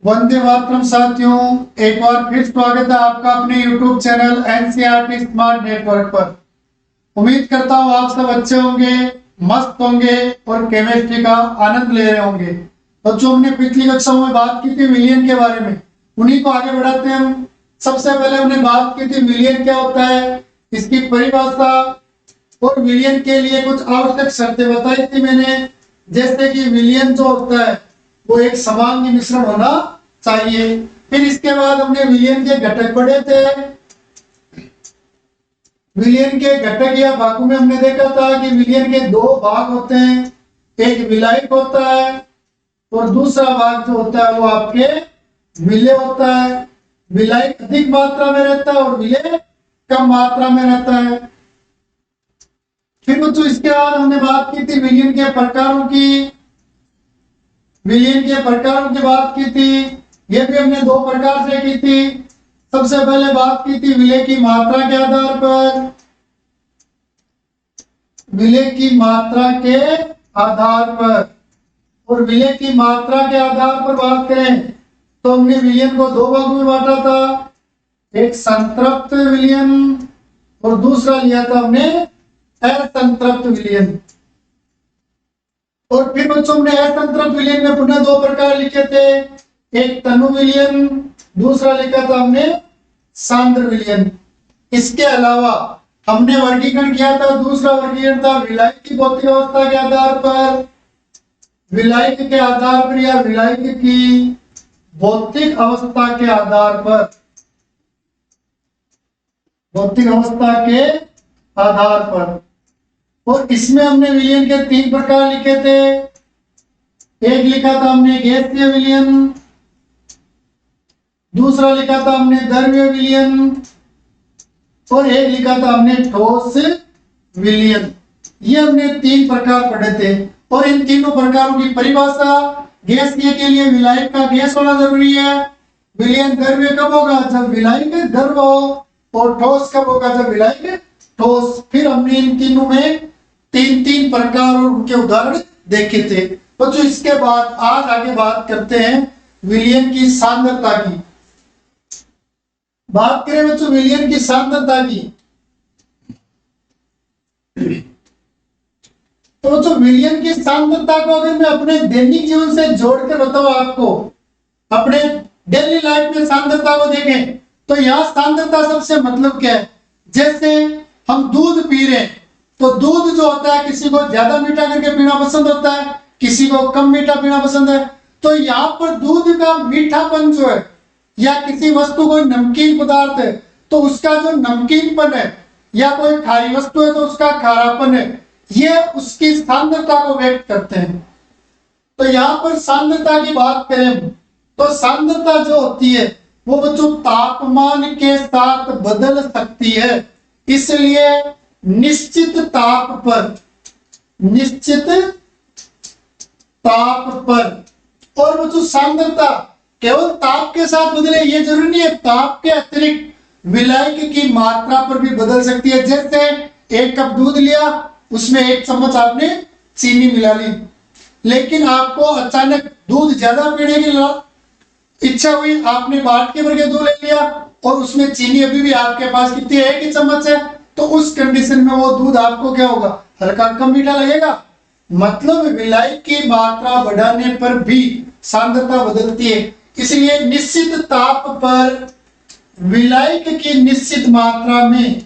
वंदे मातरम साथियों, एक बार फिर स्वागत है आपका अपने YouTube channel NCERT smart network पर। उम्मीद करता हूँ आप सब अच्छे होंगे, मस्त होंगे और केमिस्ट्री का आनंद ले रहे होंगे। तो जो हमने पिछली कक्षाओं में बात की थी विलियन के बारे में, उन्हीं को आगे बढ़ाते हैं हम। सबसे पहले हमने बात की थी विलियन क्या होता है, इसकी परिभाषा और विलियन के लिए कुछ आवश्यक शर्तें बताई थी मैंने, जैसे कि विलियन जो होता है वो एक समांगी मिश्रण होना चाहिए। फिर इसके बाद हमने विलियन के घटक पढ़े थे। विलियन के घटक या भागों में हमने देखा था कि विलियन के दो भाग होते हैं, एक विलायक होता है और दूसरा भाग जो होता है वो आपके विलेय होता है। विलायक अधिक मात्रा में रहता है और विलेय कम मात्रा में रहता है। फिर बच्चों इसके बाद हमने बात की थी विलियन के प्रकारों की। विलियन के प्रकारों की बात की थी, ये भी हमने दो प्रकार से की थी। सबसे पहले बात की थी विलेय की मात्रा के आधार पर। विलेय की मात्रा के आधार पर और विलेय की मात्रा के आधार पर बात करें तो हमने विलियन को दो भागों में बांटा था, एक संतृप्त विलियन और दूसरा लिया था हमने असंतृप्त विलियन। और फिर बच्चों हमने असंतृप्त विलियन में पुनः दो प्रकार लिखे थे, एक तनु विलियन, दूसरा लिखा था हमने सांद्र विलियन। इसके अलावा हमने वर्गीकरण किया था, दूसरा वर्गीकरण था विलायक की भौतिक अवस्था के आधार पर। विलायक के आधार पर या विलायक की भौतिक अवस्था के आधार पर, भौतिक अवस्था के आधार पर। और इसमें हमने विलियन के तीन प्रकार लिखे थे, एक लिखा था हमने गैसीय विलियन, दूसरा लिखा था हमने द्रव्य विलियन और एक लिखा था हमने ठोस विलियन। ये हमने तीन प्रकार पढ़े थे। और इन तीनों प्रकारों की परिभाषा, गैसीय के लिए विलायक का गैस होना जरूरी है। विलियन द्रव्य कब होगा, जब विलायक द्रव हो, और ठोस कब होगा, जब विलायक ठोस। फिर हमने इन तीनों में तीन तीन प्रकार और उनके उदाहरण देखे थे। बच्चों इसके बाद आज आगे बात करते हैं विलियन की सांद्रता की। बात करें बच्चों विलियन की सांद्रता की, तो बच्चों विलियन की सांद्रता को अगर मैं अपने दैनिक जीवन से जोड़कर बताऊं आपको, अपने डेली लाइफ में सांद्रता को देखें तो यहाँ सांद्रता सबसे मतलब क्या है। जैसे हम दूध पी रहे हैं तो दूध जो होता है किसी को ज्यादा मीठा करके पीना पसंद होता है, किसी को कम मीठा पीना पसंद है। तो यहाँ पर दूध का मीठापन जो है या किसी वस्तु कोई नमकीन पदार्थ है तो उसका जो नमकीनपन है, या कोई खारी वस्तु है तो उसका खारापन है, ये उसकी सांद्रता को व्यक्त करते हैं। तो यहाँ पर सांद्रता की बात करें तो सांद्रता जो होती है वो बच्चों तापमान के साथ बदल सकती है। इसलिए निश्चित ताप पर और बच्चों सांद्रता केवल ताप के साथ बदले ये जरूरी नहीं है, ताप के अतिरिक्त विलायक की मात्रा पर भी बदल सकती है। जैसे एक कप दूध लिया, उसमें एक चम्मच आपने चीनी मिला ली, लेकिन आपको अचानक दूध ज्यादा पीने की इच्छा हुई, आपने बाट के भर के दूध ले लिया और उसमें चीनी अभी भी आपके पास कितनी है, एक ही चम्मच है। तो उस कंडीशन में वो दूध आपको क्या होगा, हल्का कम मीठा लगेगा। मतलब विलायक की मात्रा बढ़ाने पर भी सांद्रता बदलती है। इसलिए निश्चित ताप पर विलायक की निश्चित मात्रा में,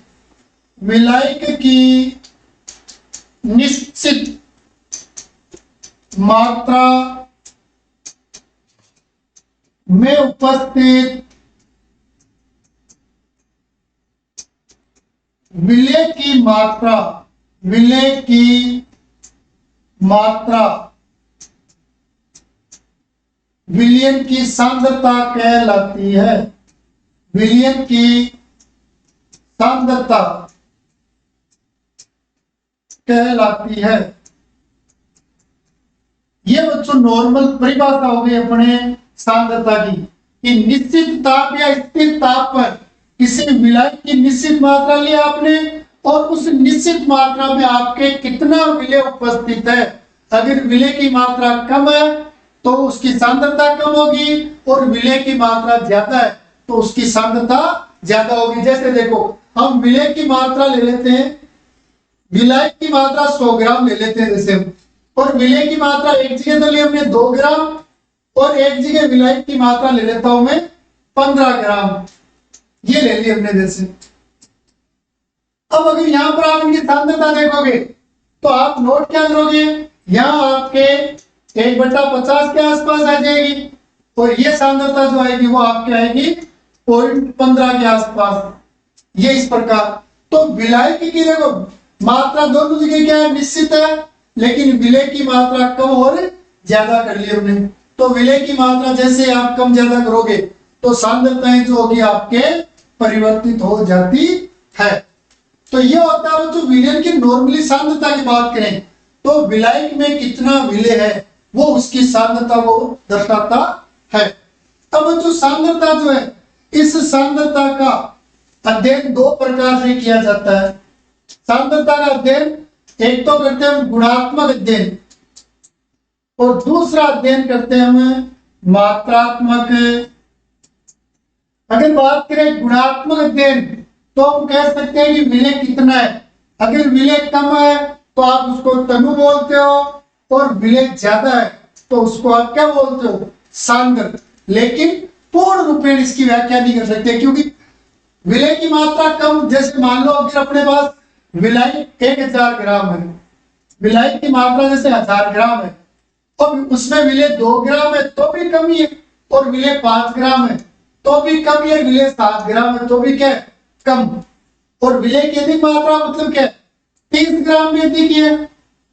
विलायक की निश्चित मात्रा में उपस्थित विलेय की मात्रा, विलेय की मात्रा विलियन की सांद्रता कहलाती है। विलियन की सांद्रता कहलाती है। ये बच्चों नॉर्मल परिभाषा हो गई अपने सांद्रता की, कि निश्चित ताप या स्थिर ताप पर किसी विलायक की निश्चित मात्रा लिया आपने और उस निश्चित मात्रा में आपके कितना विलेय उपस्थित है। अगर विलेय की मात्रा कम है तो उसकी सांद्रता कम होगी, और विलय की मात्रा ज्यादा है तो उसकी सांद्रता ज्यादा होगी। जैसे देखो, हम विलय की मात्रा ले लेते हैं, विलायक की मात्रा 100 ग्राम ले लेते हैं जैसे, और विलय की मात्रा एक जगह तो ली हमने 2 ग्राम, और एक जगह विलायक की मात्रा ले लेता हूं मैं 15 ग्राम, ये ले ली हमने जैसे। अब अगर यहां पर आप इनकी सांद्रता देखोगे तो आप नोट क्या करोगे, यहां आपके 1/50 के आसपास आ जाएगी, और ये सांद्रता जो आएगी वो आपकी आएगी 0.15 के आसपास, ये इस प्रकार। तो विलायक की देखो मात्रा दोनों जगह क्या है, निश्चित है, लेकिन विलय की मात्रा कम और ज्यादा कर ली हमने। तो विलय की मात्रा जैसे आप कम ज्यादा करोगे तो सांद्रताएं जो होगी आपके परिवर्तित हो जाती है। तो ये होता है जो विलयन की नॉर्मली सांद्रता की बात करें तो विलायक में कितना विलय है वो उसकी सांद्रता को दर्शाता है। अब जो सांद्रता जो है, इस सांद्रता का अध्ययन 2 प्रकार से किया जाता है। सांद्रता का अध्ययन एक तो करते हैं हम गुणात्मक अध्ययन, और दूसरा अध्ययन करते हैं हम मात्रात्मक। अगर बात करें गुणात्मक अध्ययन तो हम कह सकते हैं कि विलय कितना है। अगर विलय कम है तो आप उसको तनु बोलते हो, और विलय ज्यादा है तो उसको आप क्या बोलते हो, सांद्र। लेकिन पूर्ण रूपेण इसकी व्याख्या नहीं कर सकते, क्योंकि विलय की मात्रा कम, जैसे मान लो अगर अपने पास विलायक 1000 ग्राम है, विलायक की मात्रा जैसे 1000 ग्राम है, और उसमें विलय 2 ग्राम है तो भी कमी है, और विलय 5 ग्राम है तो भी कम है, विलय 7 ग्राम है तो भी क्या है, कम। और विलय की अधिक मात्रा मतलब क्या है, 30 ग्राम में अधिक है,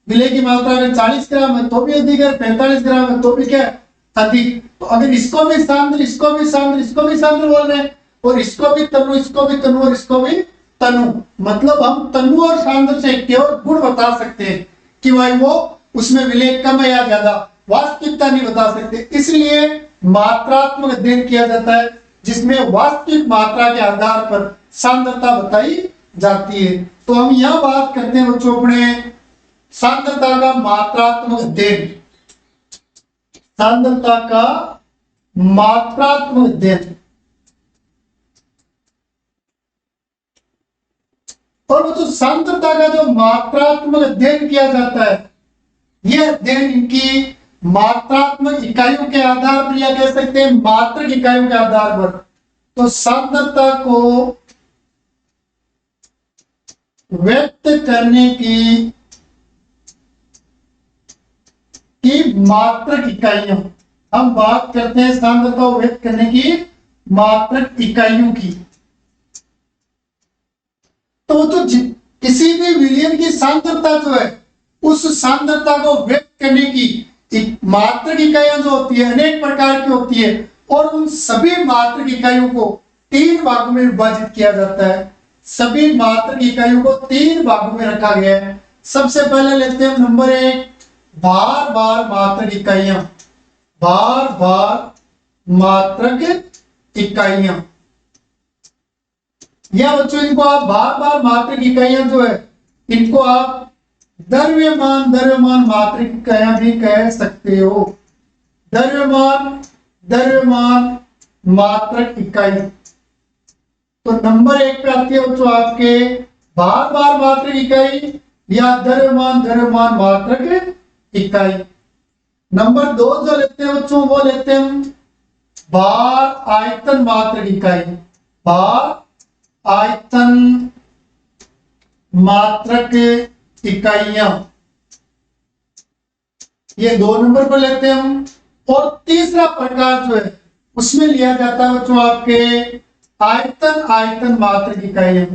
विलय की मात्रा अगर 40 ग्राम है तो भी अधिक है, 45 ग्राम है तो भी क्या है, अधिक। तो अगर इसको भी सांद्र, इसको भी सांद्र, इसको भी सांद्र बोल रहे हैं, और इसको भी तनु, इसको भी तनु, और इसको भी तनु, मतलब हम तनु और सांद्र से केवल गुण बता सकते हैं कि भाई वो उसमें विलय कम है या ज्यादा, वास्तविकता नहीं बता सकते। इसलिए मात्रात्मक अध्ययन किया जाता है जिसमें वास्तविक मात्रा के आधार पर सांद्रता बताई जाती है। तो हम यह बात करते हैं बच्चों अपने सांद्रता का मात्रात्मक अध्ययन, सांद्रता का मात्रात्मक अध्ययन। और वो जो सांद्रता का जो मात्रात्मक अध्ययन किया जाता है, यह अध्ययन इनकी मात्रात्मक इकाइयों के आधार पर, या कह सकते हैं मात्रक इकाइयों के आधार पर। तो सांद्रता को व्यक्त करने की मात्रक इकाइयों, हम बात करते हैं सांद्रता को व्यक्त करने की मात्रक इकाइयों की। तो किसी भी विलयन की सांद्रता जो है, उस सांद्रता को व्यक्त करने की मात्रक इकाइयां जो होती है अनेक प्रकार की होती है, और उन सभी मात्रक इकाइयों को 3 भागों में विभाजित किया जाता है। सभी मात्रक इकाइयों को 3 भागों में रखा गया है। सबसे पहले लेते हैं नंबर 1, बार बार मात्रक इकाइयां, बार बार मात्रक इकाइयां। या बच्चों इनको आप बार बार मात्रक इकाइयां जो है, इनको आप द्रव्यमान मात्रक इकाइयां भी कह सकते हो। द्रव्यमान मात्रक इकाई। तो नंबर 1 पे आती है बच्चों आपके बार बार मात्रक इकाई या द्रव्यमान मात्रक इकाई। नंबर 2 जो लेते हैं बच्चों वो लेते हैं बार आयतन मात्रक इकाई, बार आयतन मात्रक इकाइयां, ये 2 नंबर पर लेते हैं हम। और तीसरा प्रकार जो है उसमें लिया जाता है बच्चों आपके आयतन मात्रक इकाइयां,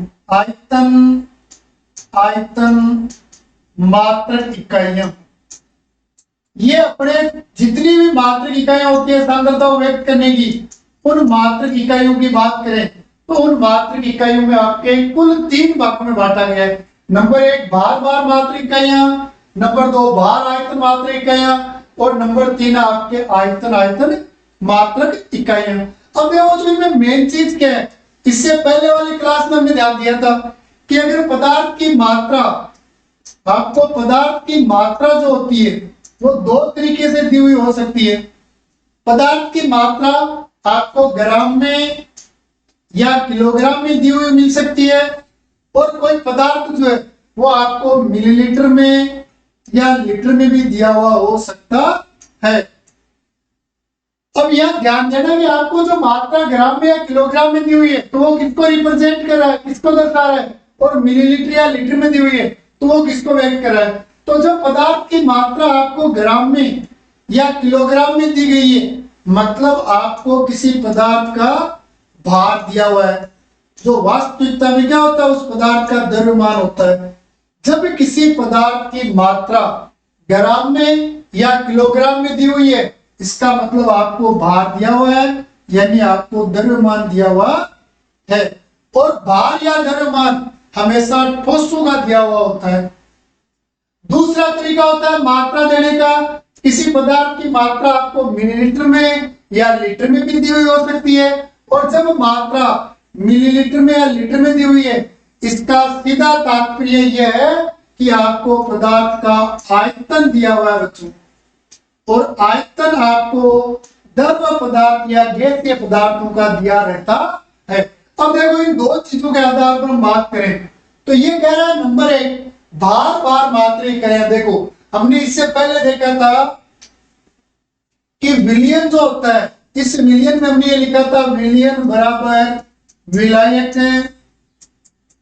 आयतन मात्रक इकाइयां। ये अपने जितनी भी मात्रक इकाइयां होती है सांद्रता को व्यक्त करने की, उन मात्रक इकाइयों की बात करें तो उन मात्रक इकाइयों में आपके कुल 3 भागों में बांटा गया है। नंबर 1 बार बार मात्रक इकाइयां, नंबर 2 बार आयतन मात्रक इकाइयां, और नंबर 3 आपके आयतन मात्रक इकाइयां। अब ये मेन चीज क्या है, इससे पहले वाली क्लास में हमने ध्यान दिया था कि अगर पदार्थ की मात्रा, आपको पदार्थ की मात्रा जो होती है वो दो तरीके से दी हुई हो सकती है। पदार्थ की मात्रा आपको ग्राम में या किलोग्राम में दी हुई मिल सकती है, और कोई पदार्थ जो है वो आपको मिलीलीटर में या लीटर में भी दिया हुआ हो सकता है। अब यह ध्यान देना कि आपको जो मात्रा ग्राम में या किलोग्राम में दी हुई है तो वो किसको रिप्रेजेंट कर रहा है, किसको दर्शा रहा है, और मिलीलीटर या लीटर में दी हुई है तो वो किसको व्यक्त कर रहा है। तो जब पदार्थ की मात्रा आपको ग्राम में या किलोग्राम में दी गई है, मतलब आपको किसी पदार्थ का भार दिया हुआ है, जो वास्तविकता में क्या होता है, उस पदार्थ का द्रव्यमान होता है। जब किसी पदार्थ की मात्रा ग्राम में या किलोग्राम में दी हुई है, इसका मतलब आपको भार दिया हुआ है, यानी आपको द्रव्यमान दिया हुआ है। और भार या द्रव्यमान हमेशा ठोसों का दिया हुआ होता है। दूसरा तरीका होता है मात्रा देने का। किसी पदार्थ की मात्रा आपको मिलीलीटर में या लीटर में भी दी हुई हो सकती है, और जब मात्रा मिलीलीटर में या लीटर में दी हुई है, इसका सीधा तात्पर्य यह है कि आपको पदार्थ का आयतन दिया हुआ है बच्चों, और आयतन आपको द्रव पदार्थ या गैसीय पदार्थों का दिया रहता है। अब देखो इन दो चीजों के आधार पर हम बात करें तो ये कह रहा है नंबर 1 भार भार मात्रा इकाइयां। देखो हमने इससे पहले देखा था कि विलियन जो होता है, इस विलियन में हमने ये लिखा था विलियन बराबर विलायक,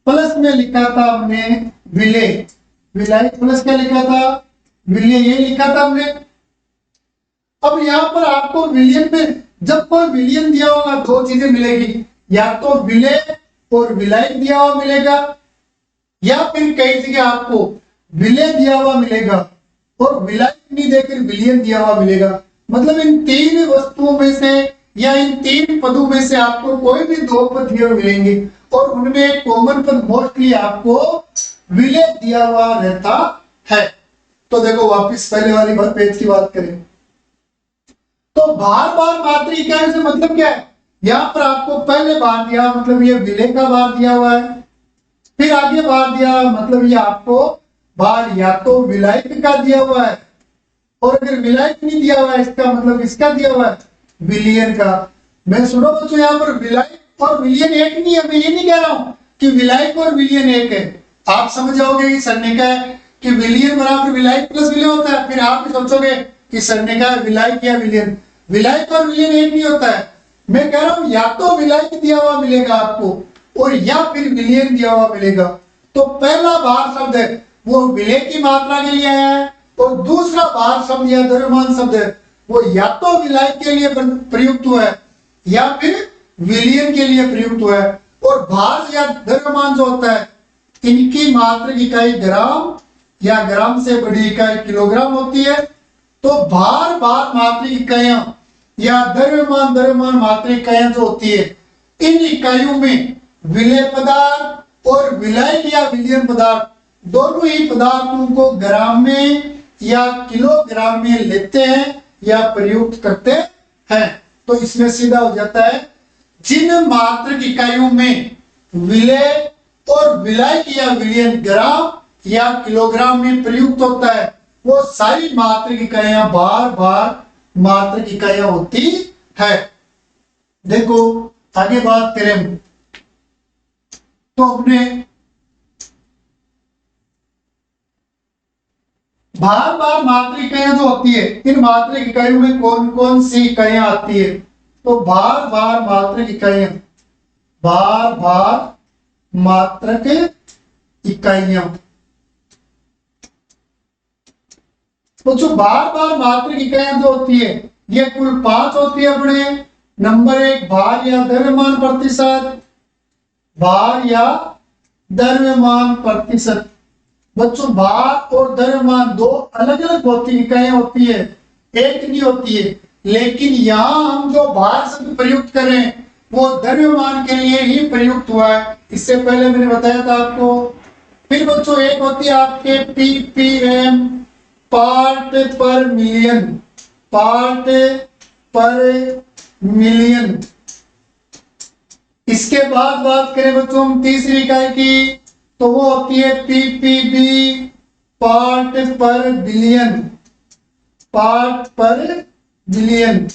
प्लस में लिखा था हमने विले, विलायक प्लस क्या लिखा था, विले, ये लिखा था हमने। अब यहां पर आपको विलियन में जब कोई विलियन दिया होगा दो चीजें मिलेगी, या तो विले और विलायक दिया हुआ मिलेगा, या फिर कई जगह आपको विले दिया हुआ मिलेगा और विलायक नहीं देकर विलियन दिया हुआ मिलेगा। मतलब इन तीन वस्तुओं में से या इन तीन पदों में से आपको कोई भी दो पद दिए हुए मिलेंगे, और उनमें एक कॉमन पद मोस्टली आपको विले दिया हुआ रहता है। तो देखो वापस पहले वाली पेज की बात करें तो भार भार मात्रा इकाई से मतलब क्या है, यहां पर आपको पहले भार दिया मतलब ये विले का भार दिया हुआ है, फिर आगे भार दिया मतलब ये आपको भार या तो विलायक का दिया हुआ है, और अगर विलायक नहीं दिया हुआ है इसका मतलब इसका दिया हुआ है विलियन का। मैं सुनो बच्चों यहाँ पर विलायक और विलियन एक नहीं है, मैं ये नहीं कह रहा हूं कि विलायक और विलियन एक है। आप समझ जाओगे कि सर ने कहा है कि विलियन बराबर विलायक प्लस विले होता है, फिर आप भी सोचोगे कि सर ने कहा विलायक या विलियन। विलायक और विलियन एक नहीं होता है। मैं कह रहा हूं या तो विलायक दिया हुआ मिलेगा आपको और या फिर विलियन दिया हुआ मिलेगा। तो पहला भार शब्द है वो विले की मात्रा के लिए आया है, और दूसरा भार शब्द या द्रव्यमान शब्द है वो या तो विलायक के लिए प्रयुक्त हुआ है या फिर विलियन के लिए प्रयुक्त हुआ है। और भार या द्रव्यमान जो होता है इनकी मात्रक इकाई ग्राम या ग्राम से बड़ी इकाई किलोग्राम होती है। तो भार भार मात्रक इकाइयां या द्रव्यमान मात्रक इकाइयां जो होती है, इन इकाइयों में विलेय पदार्थ और विलायक या विलियन पदार्थ दोनों ही पदार्थों को ग्राम में या किलोग्राम में लेते हैं या प्रयुक्त करते हैं। तो इसमें सीधा हो जाता है जिन मात्रक इकाइयों में विलेय और विलायक या विलियन ग्राम या किलोग्राम में प्रयुक्त होता है वो सारी मात्रक इकाइयां भार भार मात्रक इकाइयां होती है। देखो आगे बात करें तो अपने भार भार मात्रक इकाइयां जो होती है, इन मात्रक इकाइयों में कौन कौन सी इकाइयां आती है। तो भार भार मात्रक इकाइयां, भार भार मात्रक इकाइयां, तो जो बार बार मात्रक इकाइयां जो होती है ये कुल 5 होती है अपने। नंबर 1 भार या द्रव्यमान प्रतिशत, भार या द्रव्यमान प्रतिशत। बच्चों भार और द्रव्यमान दो अलग अलग होती इकाइयां होती है, एक नहीं होती है। लेकिन यहाँ हम जो भार शब्द प्रयुक्त करें वो द्रव्यमान के लिए ही प्रयुक्त हुआ है, इससे पहले मैंने बताया था आपको। फिर बच्चों एक होती है आपके पीपीएम, पार्ट पर मिलियन, पार्ट पर मिलियन। इसके बाद बात करें बच्चों हम तीसरी इकाई की तो वो होती है पीपीबी, पार्ट पर बिलियन। पार्ट पर बिलियन।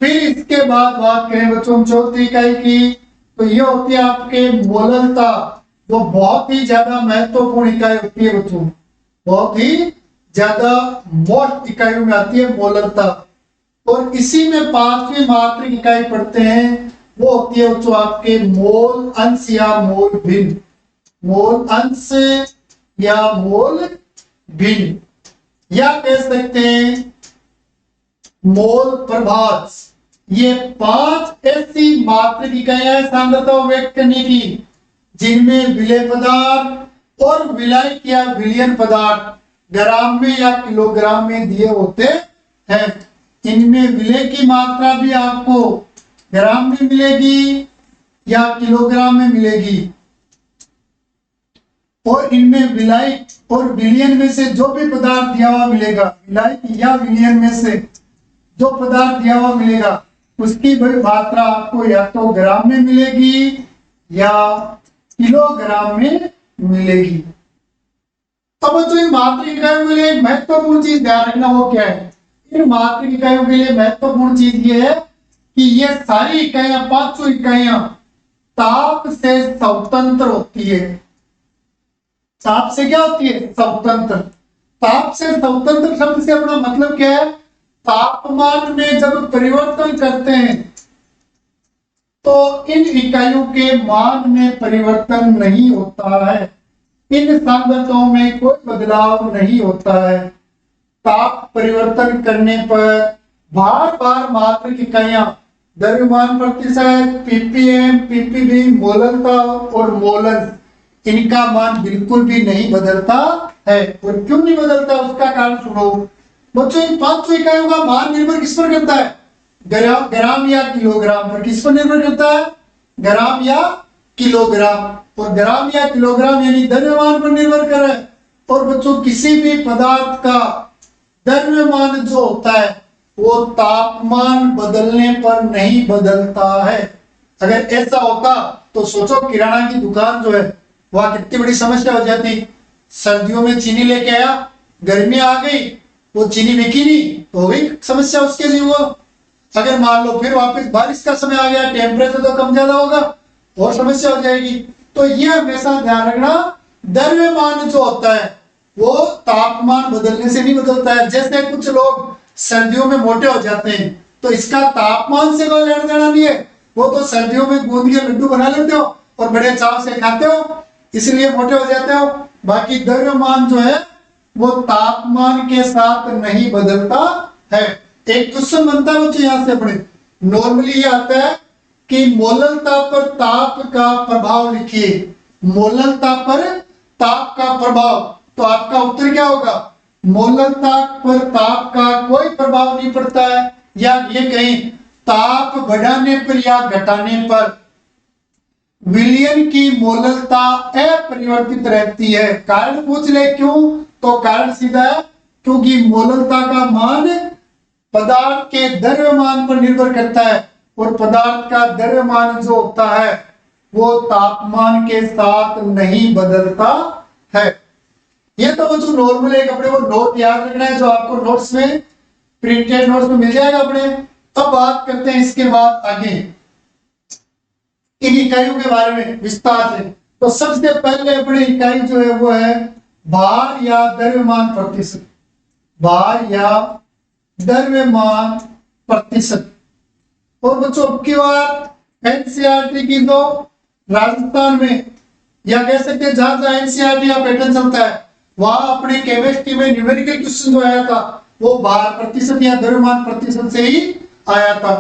फिर इसके बाद बात करें बच्चों चौथी इकाई की, तो ये होती है आपके मोललता, जो बहुत ही ज्यादा महत्वपूर्ण इकाई होती है बच्चों, बहुत ही ज्यादा मोस्ट इकाइयों में आती है मोललता। और इसी में पांचवी मात्रिक इकाई पढ़ते हैं, वो होती है बच्चों आपके मोल अंश या मोल भिन्न। मोल अंश या मोल भिन्न, या कह सकते हैं मोल प्रभाज। ये पांच ऐसी मात्रिक इकाइयां सांद्रता को व्यक्त करने की, जिनमें विलेय पदार्थ और विलायक या विलयन पदार्थ ग्राम में या किलोग्राम में दिए होते हैं। इनमें विलेय की मात्रा भी आपको ग्राम में मिलेगी या किलोग्राम में मिलेगी, और इनमें विलायक और विलयन में से जो भी पदार्थ दिया हुआ मिलेगा, विलायक या विलयन में से जो पदार्थ दिया हुआ मिलेगा, उसकी भी मात्रा आपको या तो ग्राम में मिलेगी या किलोग्राम में मिलेगी। अब जो इन मात्रिक इकाइयों के लिए महत्वपूर्ण चीज ध्यान रखना, वो क्या है? इन मात्रिक इकाइयों के लिए महत्वपूर्ण चीज ये है कि ये सारी इकाइयां, पांचों इकाइयां ताप से स्वतंत्र होती है। ताप से क्या होती है? स्वतंत्र। ताप से स्वतंत्र शब्द से अपना मतलब क्या है? तापमान में जब परिवर्तन करते हैं तो इन इकाइयों के मान में परिवर्तन नहीं होता है, इन सांद्रताओं में कोई बदलाव नहीं होता है। ताप परिवर्तन करने पर बार बार मात्रिक इकाइयां द्रव्यमान प्रतिशत, पीपीएम, पीपीवी, मोललता और मोलस, इनका मान बिल्कुल भी नहीं बदलता है। और क्यों नहीं बदलता, उसका कारण सुनो बच्चों। इन पांचों इकाइयों का मान निर्भर किस पर करता है? ग्राम या किलोग्राम पर। किस पर निर्भर करता है? ग्राम या किलोग्राम। और ग्राम या किलोग्राम यानी द्रव्यमान पर निर्भर कर रहा है। और बच्चों किसी भी पदार्थ का द्रव्यमान जो होता है वो तापमान बदलने पर नहीं बदलता है। अगर ऐसा होता तो सोचो किराना की दुकान जो है वहां कितनी बड़ी समस्या हो जाती। सर्दियों में चीनी लेके आया, गर्मी आ गई, वो चीनी बिकी नहीं, तो हो गई समस्या उसके लिए। वो अगर मान लो फिर वापस बारिश का समय आ गया, टेम्परेचर तो कम ज्यादा होगा, और समस्या हो जाएगी। तो ये हमेशा ध्यान रखना, द्रव्यमान जो होता है वो तापमान बदलने से नहीं बदलता है। जैसे कुछ लोग सर्दियों में मोटे हो जाते हैं, तो इसका तापमान से कोई लेना देना नहीं है। वो तो सर्दियों में गूंद के लड्डू बना लेते हो और बड़े चाव से खाते हो, इसलिए मोटे हो जाते हो। बाकी द्रव्यमान जो है वो तापमान के साथ नहीं बदलता है। एक क्वेश्चन बनता है बच्चों यहाँ से अपने, नॉर्मली ये आता है कि मोललता पर ताप का प्रभाव लिखिए। मोललता पर ताप का प्रभाव, तो आपका उत्तर क्या होगा? मोललता पर ताप का कोई प्रभाव नहीं पड़ता है, या ये कहीं ताप बढ़ाने पर या घटाने पर विलयन की मोललता अपरिवर्तित रहती है। कारण पूछ ले क्यों, तो कारण सीधा है क्योंकि मोललता का मान पदार्थ के द्रव्यमान पर निर्भर करता है, और पदार्थ का द्रव्यमान जो होता है वो तापमान के साथ नहीं बदलता है। ये तो जो नॉर्मल एक अपने को नोट याद रखना है, जो आपको नोट्स में, प्रिंटेड नोट्स में मिल जाएगा अपने। अब बात करते हैं इसके बाद आगे इन इकाइयों के बारे में विस्तार से। तो सबसे पहले अपने इकाई जो है वो है भार या द्रव्यमान प्रतिशत। भार या द्रव्यमान प्रतिशत। और बच्चों अब की बात एनसीईआरटी की, तो राजस्थान में, या कह सकते हैं जहां जहां एनसीईआरटी का पैटर्न चलता है वहां अपने केमिस्ट्री में न्यूमेरिकल क्वेश्चन जो आया था वो भार प्रतिशत या द्रव्यमान प्रतिशत से ही आया था।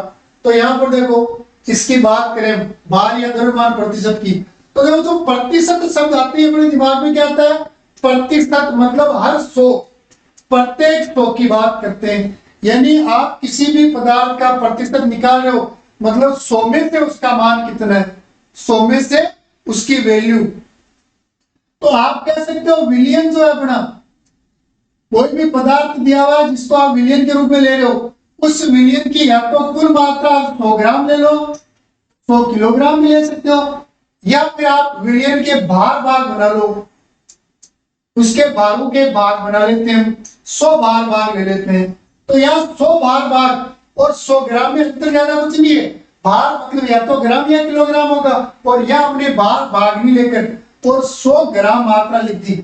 तो यहाँ पर देखो, इसकी बात करें भार या द्रव्यमान प्रतिशत की, तो देखो जो प्रतिशत शब्द आती है अपने दिमाग में क्या आता है? प्रतिशत मतलब हर 100, प्रत्येक 100 की बात करते हैं। यानी आप किसी भी पदार्थ का प्रतिशत निकाल रहे हो, मतलब 100 में से उसका मान कितना है, 100 में से उसकी वैल्यू। तो आप कह सकते हो विलियन जो है अपना, कोई भी पदार्थ दिया हुआ है जिसको आप विलियन के रूप में ले रहे हो, उस विलियन की या तो कुल मात्रा 100 ग्राम ले लो, 100 किलोग्राम भी ले सकते हो, या फिर आप विलियन के भाग बना लो, उसके भागों के भाग बना लेते हैं। 100 बार भाग ले लेते हैं। तो यहाँ 100 बार भाग और 100 ग्राम में अंतर ज्यादा कुछ नहीं है। भार मतलब या तो ग्राम या किलोग्राम होगा, और यहाँ हमने बार भाग नहीं लेकर और 100 ग्राम मात्रा लिख दी।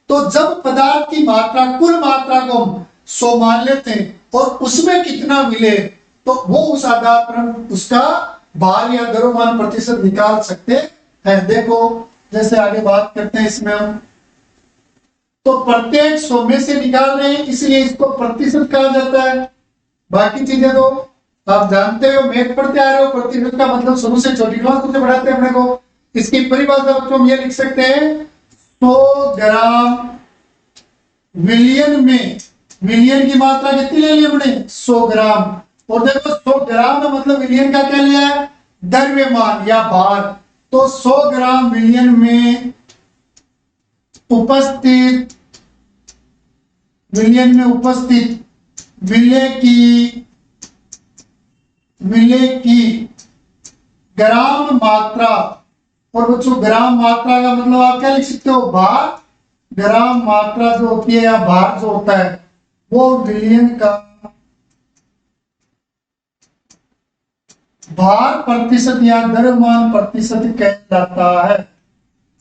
तो जब पदार्थ की मात्रा, कुल मात्रा को हम 100 मान लेते हैं और उसमें कितना मिले, तो वो उस आधार पर हम उसका भार या द्रव्यमान प्रतिशत निकाल सकते हैं। देखो जैसे आगे बात करते हैं इसमें हम, तो प्रत्येक 100 में से निकाल रहे हैं, इसलिए इसको प्रतिशत कहा जाता है। बाकी चीजें तो आप जानते हो, मैथ पढ़ते आ रहे हो, प्रतिशत का मतलब शुरू से छोटी क्लास से पढ़ाते हैं अपने को। इसकी परिभाषा बच्चों हम ये लिख सकते हैं, 100 ग्राम मिलियन में, मिलियन की मात्रा कितनी ले ली हमने, 100 ग्राम। और देखो 100 ग्राम का मतलब मिलियन का क्या लिया है, द्रव्यमान या भार। तो 100 ग्राम मिलियन में उपस्थित, मिलियन में उपस्थित विलेय की ग्राम मात्रा। और बच्चों ग्राम मात्रा का मतलब आप क्या लिख सकते हो, भार। ग्राम मात्रा जो होती है या भार जो होता है वो मिलियन का भार प्रतिशत या द्रव्यमान प्रतिशत कहलाता है।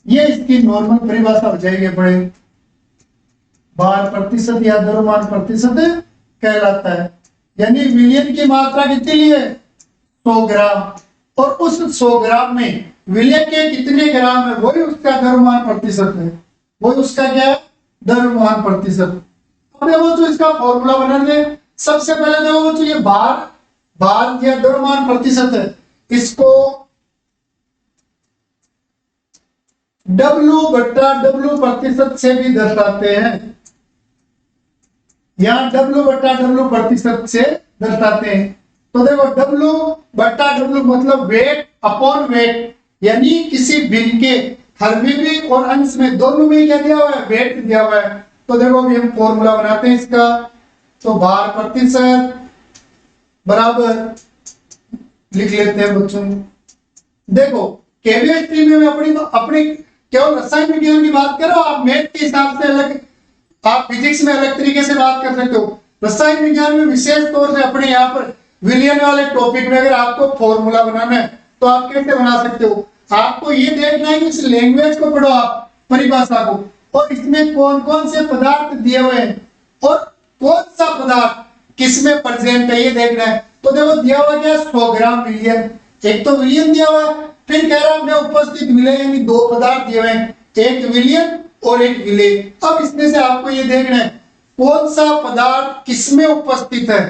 ये इसकी नॉर्मल परिभाषा हो जाएगी बड़े, भार प्रतिशत या द्रव्यमान प्रतिशत कहलाता है। यानी मिलियन की मात्रा कितनी ली है, 100 ग्राम, और उस 100 ग्राम में विलेय के कितने ग्राम है वही उसका द्रव्यमान प्रतिशत है, वही उसका क्या है, द्रव्यमान प्रतिशत। अब देखो तो इसका फॉर्मूला बना दे। सबसे पहले देखो तो ये भार, भार या द्रव्यमान प्रतिशत है, इसको W बट्टा W प्रतिशत से भी दर्शाते हैं। यहां W बट्टा W प्रतिशत से दर्शाते हैं। तो देखो W बट्टा W मतलब वेट अपॉन वेट, यानी किसी भिन्न के हर में भी और अंश में दोनों में क्या दिया हुआ है, वेट दिया हुआ है। तो देखो अभी हम फॉर्मूला बनाते हैं इसका। तो भार प्रतिशत बराबर लिख लेते हैं बच्चों। देखो केमिस्ट्री में अपनी केवल रसायन विज्ञान की बात करो, आप मैथ के हिसाब से अलग, आप फिजिक्स में अलग तरीके से बात कर सकते हो। रसायन विज्ञान में विशेष तौर से अपने यहाँ पर विलियन वाले टॉपिक में अगर आपको फॉर्मूला बनाना है तो आप कैसे बना सकते हो। आपको ये देखना है कि इस लैंग्वेज को पढ़ो आप, परिभाषा को, और इसमें कौन कौन से पदार्थ दिए हुए हैं और कौन सा पदार्थ किसमें प्रेजेंट है ये देखना है। तो देखो दिया हुआ क्या, 100 ग्राम मिलियन, एक तो विलियन दिया हुआ है, फिर कह रहा है हमने उपस्थित विलेय यानी दो पदार्थ दिए हुए हैं, एक विलियन और एक विलेय। अब इसमें से आपको ये देखना है कौन सा पदार्थ किसमें उपस्थित है।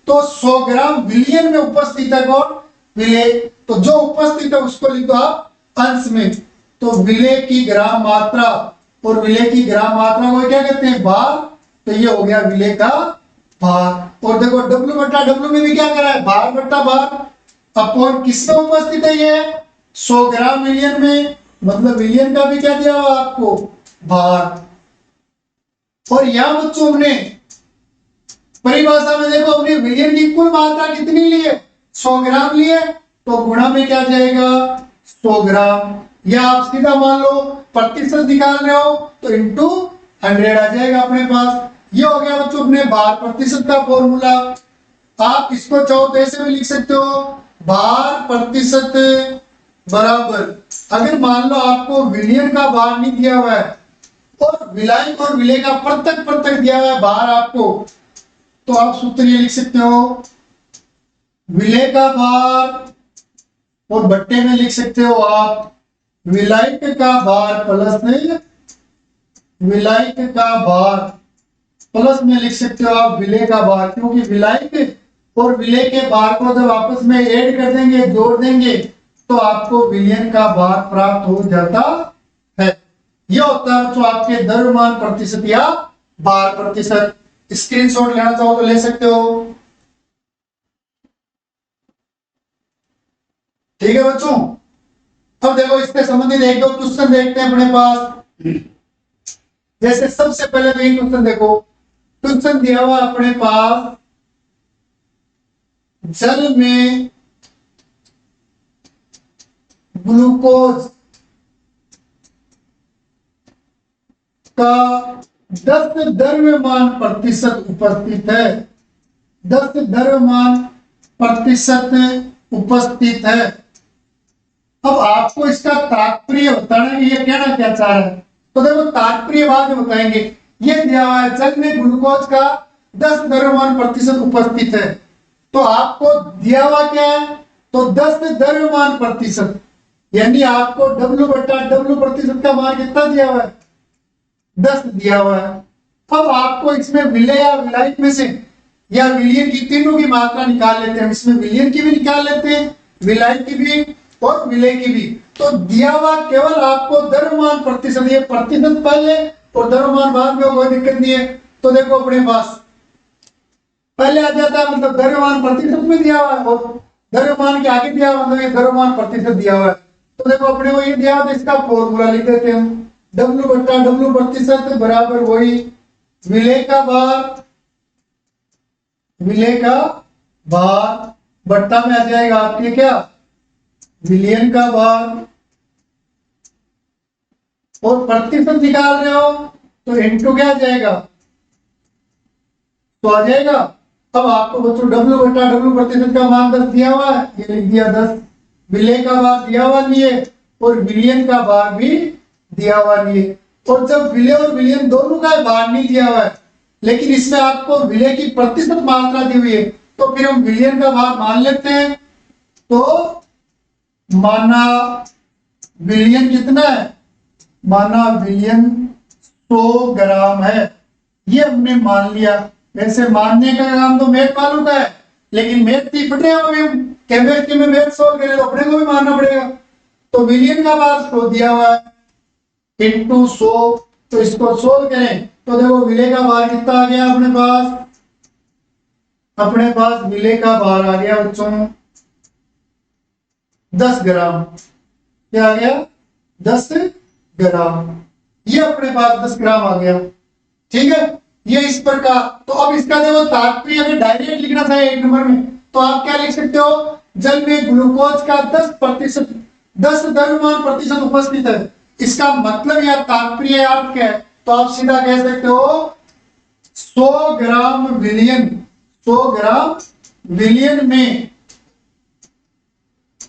तो 100 ग्राम विलियन में उपस्थित है कौन, विलेय। तो जो उपस्थित है उसको लिख दो आप अंश में। तो विलेय की ग्राम मात्रा, और विलेय की ग्राम मात्रा को क्या कहते हैं, भार। तो ये हो गया विलेय का भार। और देखो W बट्टा W में भी क्या करा है, भार बट्टा भार अपॉन किसमें उपस्थित है, ये 100 ग्राम मिलियन में, मतलब विलियन का भी क्या दिया हुआ आपको, भार। और यहां बच्चों हमने परिभाषा में देखो हमने विलियन की कुल मात्रा कितनी ली है, 100 ग्राम ली है, तो गुणा में क्या जाएगा 100 ग्राम, या आप सीधा मान लो प्रतिशत निकाल रहे हो तो इंटू 100 आ जाएगा अपने पास। ये हो गया बच्चों अपने भार प्रतिशत का फॉर्मूला। आप इसको चाहो तो ऐसे भी लिख सकते हो, भार प्रतिशत बराबर, अगर मान लो आपको विलियन का भार नहीं दिया हुआ है और विलायन और विलेय का पृथक पृथक दिया हुआ है भार आपको, तो आप सूत्र ये लिख सकते हो, विलेय का भार और बट्टे में लिख सकते हो आप विलायक का भार प्लस विलायक का भार, प्लस में लिख सकते हो आप विलेय का भार, क्योंकि विलायक और विलेय के भार को जब आपस में ऐड कर देंगे, जोड़ देंगे, तो आपको विलियन का भार प्राप्त हो जाता है। यह होता है तो आपके द्रव्यमान प्रतिशत या भार प्रतिशत। स्क्रीनशॉट लेना चाहो तो ले सकते हो। ठीक है बच्चों, अब देखो इससे संबंधित एक दो क्वेश्चन देखते हैं अपने पास। जैसे सबसे पहले तो ये क्वेश्चन देखो, क्वेश्चन दिया हुआ अपने पास, जल में ग्लूकोज का 10 द्रव्यमान प्रतिशत उपस्थित है, 10 द्रव्यमान प्रतिशत उपस्थित है। अब आपको इसका तात्पर्य बताना कि ये कहना क्या चाह रहा है, तो देखो तात्पर्य बाद में बताएंगे। ये दिया हुआ है जल में ग्लूकोज का 10 द्रव्यमान प्रतिशत उपस्थित है, तो आपको दिया हुआ क्या है, तो 10 द्रव्यमान प्रतिशत, यानी आपको W प्रतिशत का मान कितना दिया हुआ है, 10 दिया हुआ है। अब आपको इसमें विलय या विलायक में से या विलयन की तीनों की मात्रा निकाल लेते हैं। इसमें विलयन की भी निकाल लेते हैं, विलायक की भी और विलय की भी। तो दिया हुआ केवल आपको द्रव्यमान प्रतिशत, ये प्रतिशत पहले और द्रव्यमान बाद में, कोई दिक्कत नहीं है। तो देखो अपने पास पहले आ जाता है, मतलब द्रव्यमान प्रतिशत में दिया हुआ है और द्रव्यमान के आगे दिया हुआ, मतलब ये द्रव्यमान प्रतिशत दिया हुआ है। तो देखो अपने को ये दिया हुआ, तो इसका फॉर्मूला लिख देते हैं हम, W प्रतिशत बराबर वही विलय का भार, विलय का भार बट्टा में आ जाएगा आपके क्या, विलयन का भार, और प्रतिशत निकाल रहे हो तो इनटू क्या आ जाएगा, तो आ जाएगा। अब आपको बच्चों W प्रतिशत का मान 10 दिया हुआ है, ये लिख दिया 10, विलय का भार दिया हुआ नहीं है और विलयन का भार भी दिया हुआ नहीं है। और जब विलय और विलयन दोनों का भार नहीं दिया हुआ है, लेकिन इसमें आपको विलय की प्रतिशत मात्रा दी हुई है, तो फिर हम विलयन का भार मान लेते हैं। तो माना विलयन कितना है, माना विलयन 100 ग्राम है, ये हमने मान लिया। वैसे मानने का काम तो मैथ वालों का है, लेकिन मैथ ही पढ़े हम केमिस्ट्री में मैथ सोल्व करें तो अपने को भी मानना पड़ेगा। तो विलयन का भार 100 दिया हुआ है इंटू 100, तो इसको सोल्व करें तो देखो विलय का भार कितना आ गया अपने पास, अपने पास विलय का भार आ गया बच्चों 10 ग्राम। क्या आ गया, 10 ग्राम। ये अपने पास 10 ग्राम आ गया, ठीक है। ये इस प्रकार। तो अब इसका देखो तात्पर्य अगर डायरेक्ट लिखना था 1 नंबर में, तो आप क्या लिख सकते हो, जल में ग्लूकोज का 10 द्रव्यमान प्रतिशत उपस्थित है। इसका मतलब या तात्पर्य अर्थ क्या है, तो आप सीधा कह सकते हो 100 ग्राम विलयन, 100 ग्राम विलयन में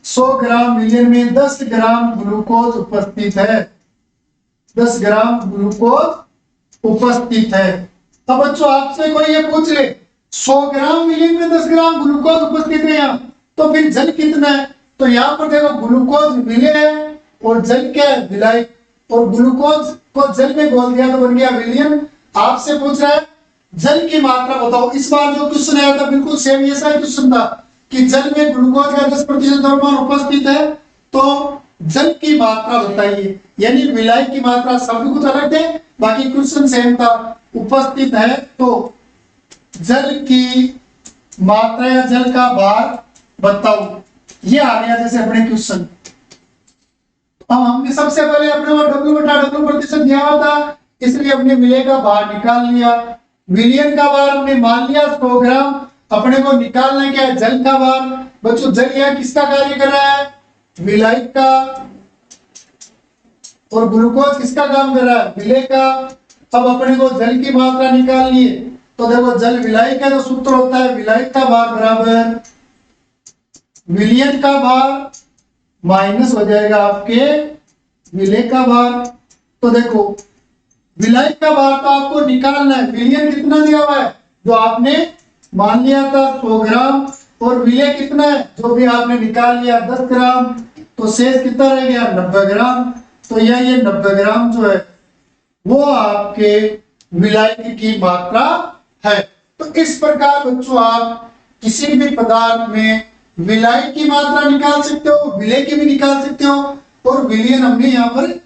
100 ग्राम विलयन में 10 ग्राम ग्लूकोज उपस्थित है, 10 ग्राम ग्लूकोज उपस्थित है। अब बच्चों आपसे कोई ये पूछ ले 100 ग्राम विलयन में 10 ग्राम ग्लूकोज उपस्थित है यहाँ, तो फिर जल कितना है, तो यहाँ पर देखो ग्लूकोज विलय है और जल क्या है, विलायक। और ग्लूकोज को जल में घोल दिया तो बन गया विलयन। आपसे पूछ रहा है जल की मात्रा बताओ। इस बार जो क्वेश्चन आया था बिल्कुल सेम ऐसा ही क्वेश्चन था कि जल में ग्लूकोज का 10% द्रव्यमान उपस्थित है, तो जल की मात्रा बताइए। यानी विलायक की मात्रा शब्द कुछ अलग थे, बाकी क्वेश्चन सेम था। उपस्थित है तो जल की मात्रा या जल का भार बताओ, ये आ गया जैसे अपने क्वेश्चन। अब हमने सबसे पहले अपने को W प्रतिशत दिया हुआ था, इसलिए हमने विलय का भार निकाल लिया। विलयन का भार हमने मान लिया 100 ग्राम। अपने को निकालना क्या है, जल का भार। बच्चों जल यहाँ किसका कार्य कर रहा है, विलायक का, और ग्लूकोज किसका काम कर रहा है, विलय का। अब अपने को जल की मात्रा निकालनी है, तो देखो जल विलायक है तो सूत्र होता है विलायक का भार बराबर विलयन का भार माइनस हो जाएगा आपके विलय का भार। तो देखो विलायक का भार तो आपको निकालना है, विलयन कितना दिया हुआ है जो आपने मान लिया था 100 ग्राम, और विलय कितना है जो भी आपने निकाल लिया 10 ग्राम, तो शेष कितना रह गया 90 ग्राम। तो ये 90 ग्राम जो है वो आपके विलायक की मात्रा है। तो इस प्रकार बच्चों आप किसी भी पदार्थ में विलायक की मात्रा निकाल सकते हो, विलय की भी निकाल सकते हो, और विलयन हमने यहाँ पर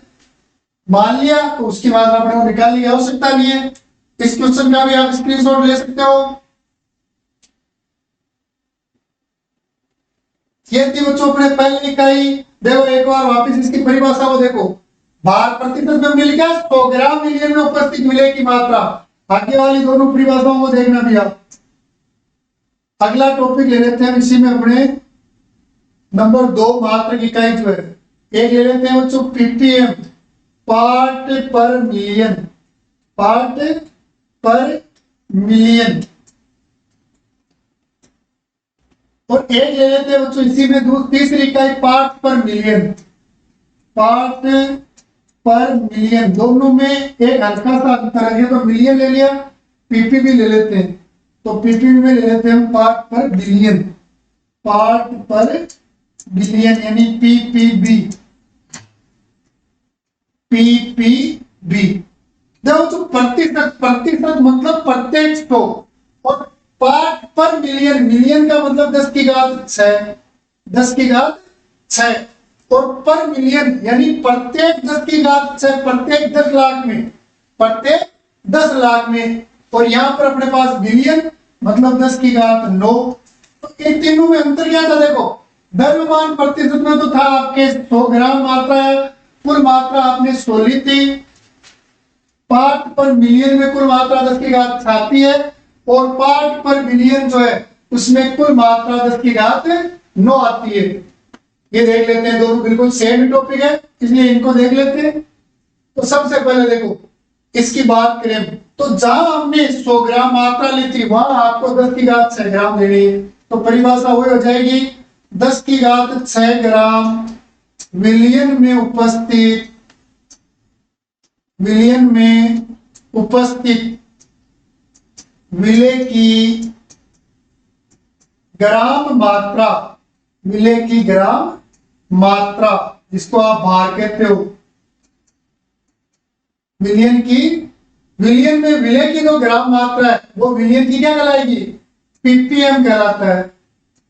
मान लिया तो उसकी मात्रा अपने को निकालने की आवश्यकता नहीं है। इस क्वेश्चन का भी आप स्क्रीनशॉट ले सकते हो। ये थी बच्चों अपने पहली इकाई। देखो एक बार वापस इसकी परिभाषा को देखो। भार प्रतिशत में हमने लिखा 100 ग्राम विलयन में उपस्थित विलय की मात्रा। आगे वाली दोनों परिभाषाओं को देखना भी आप। अगला टॉपिक ले लेते हैं इसी में अपने नंबर 2 मात्रक इकाई जो है, एक ले लेते हैं बच्चों पीपीएम, पार्ट पर मिलियन। पार्ट पर मिलियन। और एक ले लेते हैं बच्चों इसी में तीसरी इकाई पार्ट पर मिलियन। पार्ट पर मिलियन, दोनों में एक हल्का सा अंतर है, तो मिलियन ले लिया, पीपीबी ले लेते हैं, तो पीपीबी में ले लेते हैं हम पार्ट पर बिलियन। पार्ट पर बिलियन यानी पीपीबी। पीपीबी देखो तो प्रतिशत, प्रतिशत मतलब प्रत्येक को, और पार्ट पर मिलियन, मिलियन का मतलब 10 की घात 6, 10 की घात 6, और पर मिलियन यानी प्रत्येक 10 की घात 6, प्रत्येक 10 लाख में, प्रत्येक 10 लाख में। और यहां पर अपने पास बिलियन मतलब 10 की घात 9। तो इन तीनों में अंतर क्या था? देखो द्रव्यमान प्रतिशत में तो था आपके 100 ग्राम मात्रा है, कुल मात्रा आपने 100 ली थी। पार्ट पर मिलियन में कुल मात्रा 10 की घात 6 आती है, और पार्ट पर बिलियन जो है उसमें कुल मात्रा 10 की घात 9 आती है। ये देख लेते हैं, दोनों बिल्कुल सेम टॉपिक है इसलिए इनको देख लेते हैं। तो सबसे पहले देखो इसकी बात करें तो जहां हमने 100 ग्राम मात्रा ली थी वहां आपको 10 की घात 6 ग्राम देनी है, तो परिभाषा वही हो जाएगी 10 की घात 6 ग्राम मिलियन में उपस्थित, मिलियन में उपस्थित मिले की ग्राम मात्रा, मिले की ग्राम मात्रा जिसको आप भार कहते हो। मिलियन की, मिलियन में विलय की जो ग्राम मात्रा है वो मिलियन की क्या कहलाएगी? पीपीएम कहलाता है।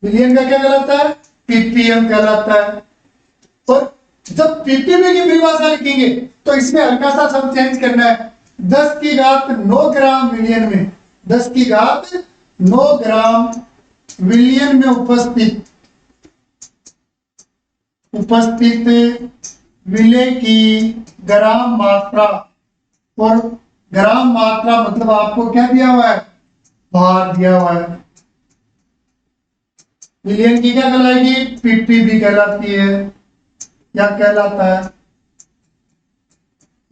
मिलियन का क्या कहलाता है? पीपीएम कहलाता है। और जब पीपीएम की परिभाषा लिखेंगे तो इसमें हल्का सा शब्द चेंज करना है। 10 की घात 9 ग्राम मिलियन में, 10 की घात 9 ग्राम मिलियन में उपस्थित, उपस्थित विलय की ग्राम मात्रा। और ग्राम मात्रा मतलब आपको क्या दिया हुआ है? भार दिया हुआ है। मिलियन की क्या कहलाएगी? पीपीबी कहलाती है या कहलाता है।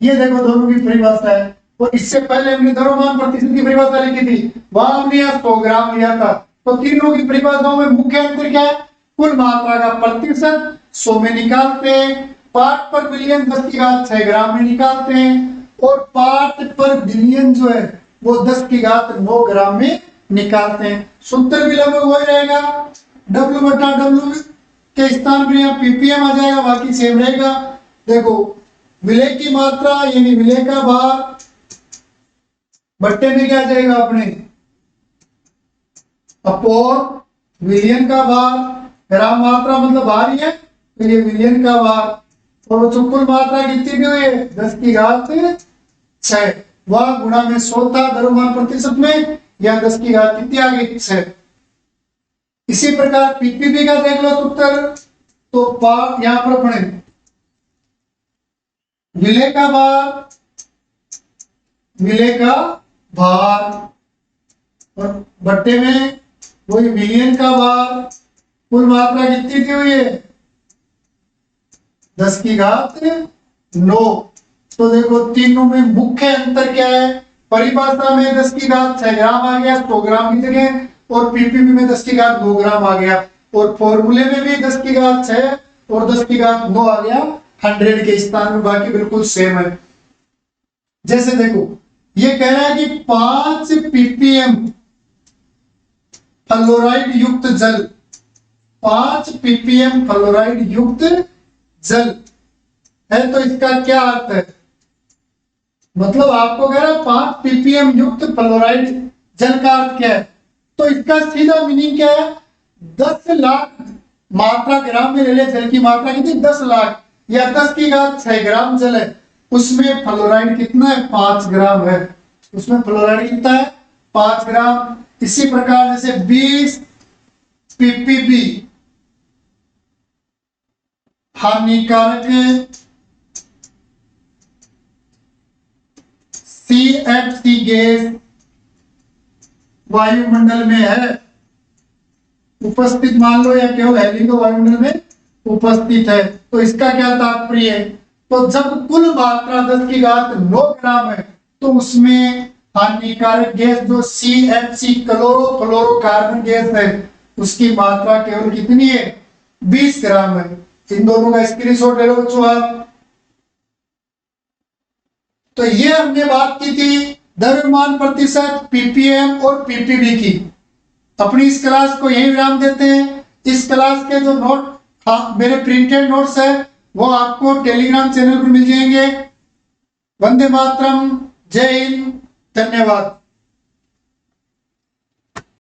ये देखो दोनों की परिभाषा है। और इससे पहले हमने द्रव्यमान प्रतिशत की परिभाषा लिखी थी, वहां हमने यहाँ 100 ग्राम लिया था। तो तीनों की परिभाषाओं में मुख्य अंतर क्या है? कुल मात्रा का प्रतिशत 100 में निकालते हैं, पार्ट पर बिलियन 10 की घात 6 ग्राम में निकालते हैं, और पार्ट पर बिलियन जो है वो 10 की घात 9 ग्राम में निकालते हैं। सूत्र भी लगभग वही रहेगा, W बटा W के स्थान पर यहाँ पीपीएम आ जाएगा, बाकी सेम रहेगा। देखो विलय की मात्रा यानी विलय का भार बट्टे में क्या जाएगा अपने अपॉन विलियन का भार, ग्राम मात्रा मतलब भार ही है तो ये विलियन का भार। और जो कुल मात्रा कितनी भी हुई है 10 की घात 6, वह गुणा में 100 था द्रव्यमान प्रतिशत में, या 10 की घात कितनी आ गई? 6। इसी प्रकार पीपीबी का देख लो उत्तर, तो यहां पर अपने विलय का भार, विलय का भार, और बट्टे में वही मिलियन का भार। कुल मात्रा कितनी दी हुई है? 10 की घात 9। तो देखो तीनों में मुख्य अंतर क्या है? परिभाषा में 10 की घात 6 ग्राम आ गया 100 ग्राम की जगह, और पीपीबी में 10 की घात 2 ग्राम आ गया, और फॉर्मूले में भी 10 की घात 6 और 10 की घात 9 आ गया 100 के स्थान में, बाकी बिल्कुल सेम है। जैसे देखो ये कह रहा है कि 5 पीपीएम फ्लोराइड युक्त जल, 5 पीपीएम फ्लोराइड युक्त जल है, तो इसका क्या अर्थ है? मतलब आपको कह रहा है 5 पीपीएम युक्त फ्लोराइड जल का अर्थ क्या है? तो इसका सीधा मीनिंग क्या है? 10 लाख मात्रा ग्राम में ले ले, जल की मात्रा कितनी? 10 लाख, या 10 की घात 6 ग्राम जल है, उसमें फ्लोराइड कितना है? 5 ग्राम है। उसमें फ्लोराइड कितना है? 5 ग्राम। इसी प्रकार जैसे 20 पीपीबी हानिकारक सीएफसी गैस वायुमंडल में है उपस्थित, मान लो, या केवल हेलिको वायुमंडल में उपस्थित है, तो इसका क्या तात्पर्य है? तो जब कुल मात्रा 10 की घात 9 ग्राम है तो उसमें हानिकारक गैस जो CFC क्लोरोफ्लोरोकार्बन गैस है उसकी मात्रा केवल कितनी है, 20 ग्राम है। इन दोनों का स्क्रीनशॉट ले लो बच्चों आप। तो ये हमने बात की थी द्रव्यमान प्रतिशत, ppm और ppb की। अपनी इस क्लास को यही विराम देते हैं। इस क्लास के जो नोट, मेरे प्रिंटेड नोट्स है वो आपको टेलीग्राम चैनल पर मिल जाएंगे। वंदे मातरम, जय हिंद, धन्यवाद।